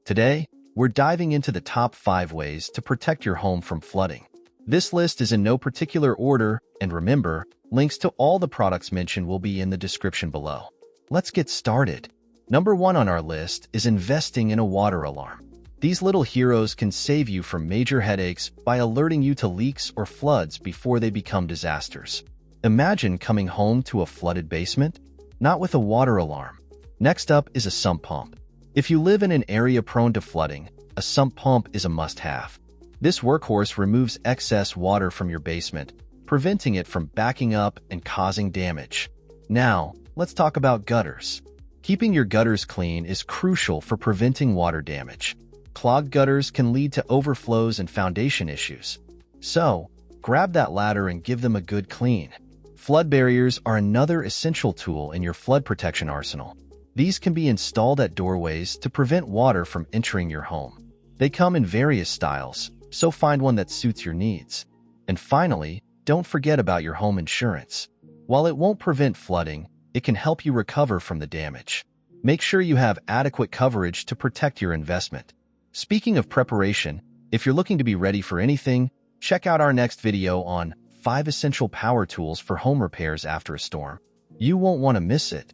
Today, we're diving into the top 5 ways to protect your home from flooding. This list is in no particular order, and remember, links to all the products mentioned will be in the description below. Let's get started. Number 1 on our list is investing in a water alarm. These little heroes can save you from major headaches by alerting you to leaks or floods before they become disasters. Imagine coming home to a flooded basement? Not with a water alarm. Next up is a sump pump. If you live in an area prone to flooding, a sump pump is a must-have. This workhorse removes excess water from your basement, preventing it from backing up and causing damage. Now, let's talk about gutters. Keeping your gutters clean is crucial for preventing water damage. Clogged gutters can lead to overflows and foundation issues. So, grab that ladder and give them a good clean. Flood barriers are another essential tool in your flood protection arsenal. These can be installed at doorways to prevent water from entering your home. They come in various styles, so find one that suits your needs. And finally, don't forget about your home insurance. While it won't prevent flooding, it can help you recover from the damage. Make sure you have adequate coverage to protect your investment. Speaking of preparation, if you're looking to be ready for anything, check out our next video on 5 essential power tools for home repairs after a storm. You won't want to miss it.